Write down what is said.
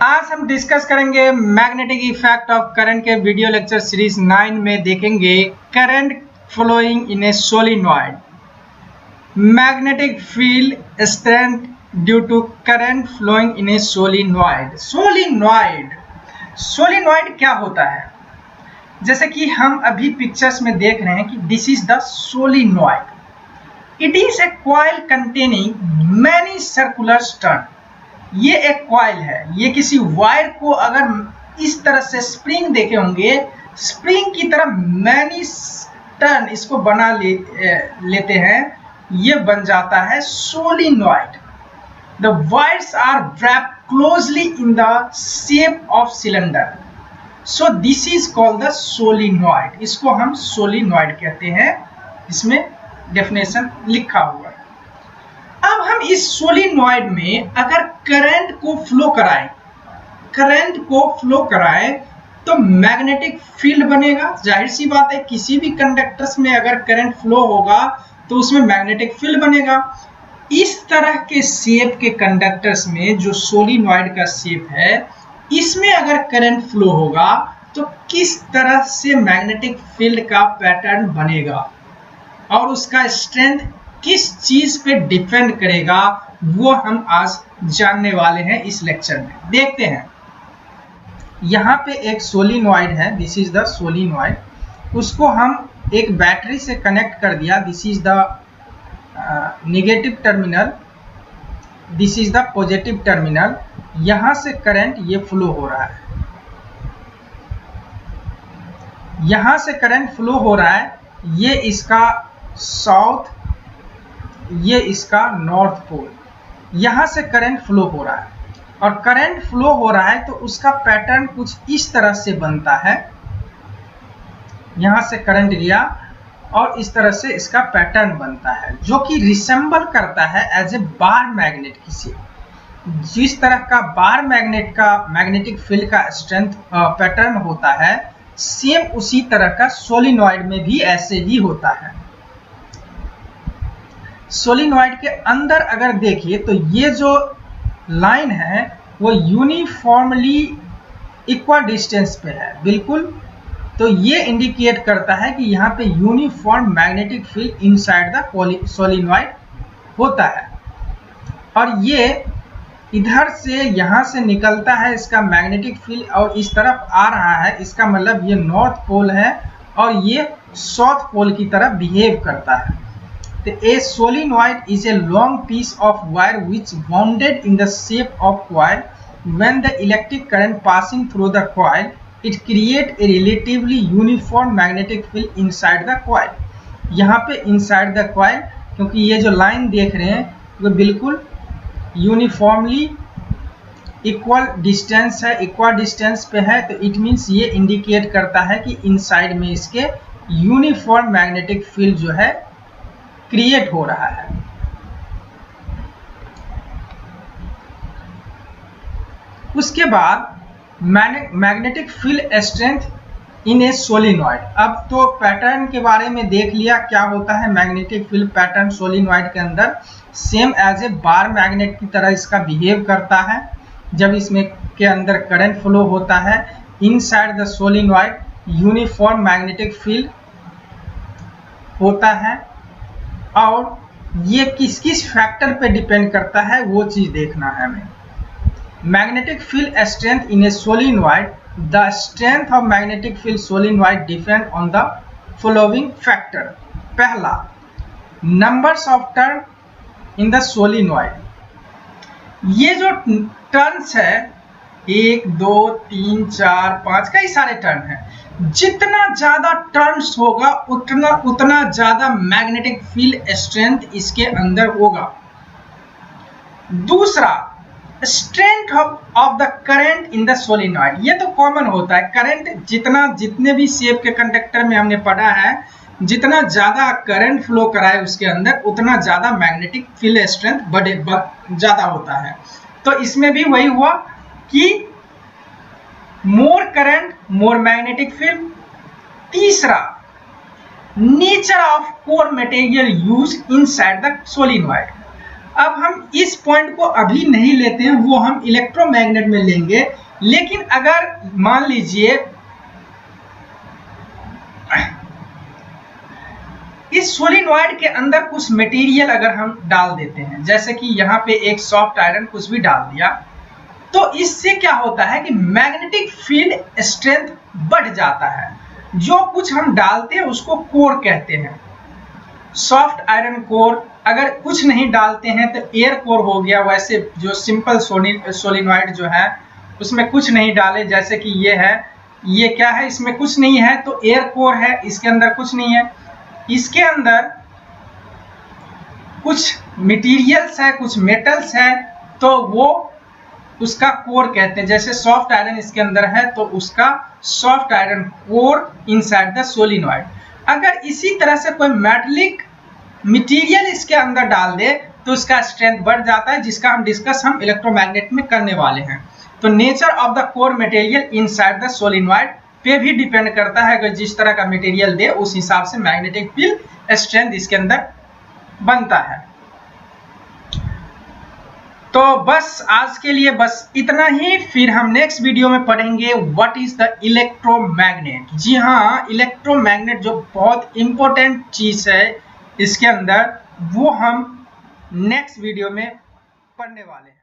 आज हम डिस्कस करेंगे मैग्नेटिक इफेक्ट ऑफ करंट के वीडियो लेक्चर सीरीज 9 में देखेंगे current flowing in a solenoid, magnetic field strength due to current flowing in a solenoid. Solenoid क्या होता है? जैसे कि हम अभी पिक्चर्स में देख रहे हैं कि this is the solenoid. It is a coil containing many circular turn. ये एक कॉइल है। ये किसी वायर को अगर इस तरह से स्प्रिंग देखे होंगे, स्प्रिंग की तरह मैनी टर्न इसको बना लेते हैं, ये बन जाता है solenoid. The wires are wrapped closely in the shape of cylinder, so this is called the solenoid। इसको हम सोलिनॉइड कहते हैं, इसमें डेफिनेशन लिखा हुआ है। अब हम इस सोलिनॉइड में अगर करंट को फ्लो कराएं तो मैग्नेटिक फील्ड बनेगा। जाहिर सी बात है, किसी भी कंडक्टर्स में अगर करंट फ्लो होगा तो उसमें मैग्नेटिक फील्ड बनेगा। इस तरह के शेप के कंडक्टर्स में जो सोलिनॉइड का शेप है, इसमें अगर करंट फ्लो होगा तो किस तरह से मैग्नेटिक फील्ड का पैटर्न बनेगा और उसका स्ट्रेंथ किस चीज पे डिपेंड करेगा, वो हम आज जानने वाले हैं इस लेक्चर में। देखते हैं। यहाँ पे एक सोलिनॉइड है, दिस इज द सोलिनॉइड। उसको हम एक बैटरी से कनेक्ट कर दिया, this is the negative terminal, this is the positive terminal. यहाँ से करंट ये फ्लो हो रहा है, यहाँ से करंट फ्लो हो रहा है। ये इसका साउथ, ये इसका नॉर्थ पोल। यहाँ से करंट फ्लो हो रहा है और करंट फ्लो हो रहा है तो उसका पैटर्न कुछ इस तरह से बनता है। यहाँ से करंट गया और इस तरह से इसका पैटर्न बनता है, जो कि रिसेंबल करता है एज ए बार मैग्नेट किसी। जिस तरह का बार मैग्नेट का मैग्नेटिक फील्ड का स्ट्रेंथ पैटर्न होता है, सेम उसी तरह का सोलिनॉइड में भी ऐसे ही होता है। सोलिनॉइड के अंदर अगर देखिए तो ये जो लाइन है वो यूनिफॉर्मली इक्वल डिस्टेंस पे है, बिल्कुल। तो ये इंडिकेट करता है कि यहाँ पे uniform magnetic field inside the solenoid होता है। और ये इधर से यहाँ से निकलता है इसका मैग्नेटिक फील्ड और इस तरफ आ रहा है। इसका मतलब ये नॉर्थ पोल है और ये साउथ पोल की तरह बिहेव करता है। A solenoid is a long piece of wire which wounded in the shape of coil. When the electric current passing through the coil, it create a relatively uniform magnetic field inside the coil. यहाँ पे inside the coil, क्योंकि ये जो line देख रहे हैं वो बिल्कुल यूनिफॉर्मली इक्वल डिस्टेंस है, इक्वल डिस्टेंस पे है, तो इट मीन्स ये इंडिकेट करता है कि इनसाइड में इसके यूनिफॉर्म मैग्नेटिक फील्ड जो है क्रिएट हो रहा है। उसके बाद magnetic field strength in a solenoid. अब तो पैटर्न के बारे में देख लिया, क्या होता है मैग्नेटिक फील्ड पैटर्न सोलिनॉइड के अंदर। Same as a bar magnet की तरह इसका बिहेव करता है। जब इसमें के अंदर करंट फ्लो होता है, inside the solenoid uniform magnetic field होता है। और ये किस किस फैक्टर पे डिपेंड करता है वो चीज देखना है हमें। Magnetic field strength in a solenoid. The strength of magnetic field solenoid depend on the following factor. पहला, numbers of turn in the solenoid. ये जो टर्न्स है 1 2 3 4 5 कई सारे टर्न है। जितना ज्यादा टर्न्स होगा उतना ज्यादा मैग्नेटिक फील्ड स्ट्रेंथ इसके अंदर होगा। दूसरा, strength of the current in the solenoid. ये तो कॉमन होता है, करंट जितने भी शेप के कंडक्टर में हमने पढ़ा है, जितना ज्यादा करंट फ्लो कराए उसके अंदर उतना ज्यादा मैग्नेटिक फील्ड स्ट्रेंथ ज्यादा होता है। तो इसमें भी वही हुआ कि more current more magnetic field. तीसरा, nature of core material use inside the solenoid. अब हम इस पॉइंट को अभी नहीं लेते हैं, वो हम इलेक्ट्रोमैग्नेट में लेंगे। लेकिन अगर मान लीजिए इस सोलिनॉइड के अंदर कुछ मटेरियल अगर हम डाल देते हैं, जैसे कि यहाँ पे एक सॉफ्ट आयरन कुछ भी डाल दिया, तो इससे क्या होता है कि मैग्नेटिक फील्ड स्ट्रेंथ बढ़ जाता है। जो कुछ हम डालते हैं उसको कोर कहते हैं, सॉफ्ट आयरन कोर। अगर कुछ नहीं डालते हैं तो एयर कोर हो गया। वैसे जो सिंपल सोलिनॉइड जो है उसमें कुछ नहीं डाले, जैसे कि ये है, ये क्या है, इसमें कुछ नहीं है तो एयर कोर है, इसके अंदर कुछ नहीं है। इसके अंदर कुछ मटेरियल्स है, कुछ मेटल्स है, तो वो उसका कोर कहते हैं। जैसे सॉफ्ट आयरन इसके अंदर है तो उसका soft iron core inside the solenoid. अगर इसी तरह से कोई मेटलिक मटेरियल इसके अंदर डाल दे तो उसका स्ट्रेंथ बढ़ जाता है, जिसका हम डिस्कस हम इलेक्ट्रोमैग्नेट में करने वाले हैं। तो nature of the core material inside the solenoid पे भी डिपेंड करता है। अगर जिस तरह का मटेरियल दे उस हिसाब से मैग्नेटिक फील्ड स्ट्रेंथ इसके अंदर बनता है। तो बस आज के लिए बस इतना ही। फिर हम नेक्स्ट वीडियो में पढ़ेंगे व्हाट इज द इलेक्ट्रोमैग्नेट। जी हाँ, इलेक्ट्रोमैग्नेट जो बहुत इंपॉर्टेंट चीज है इसके अंदर, वो हम नेक्स्ट वीडियो में पढ़ने वाले हैं।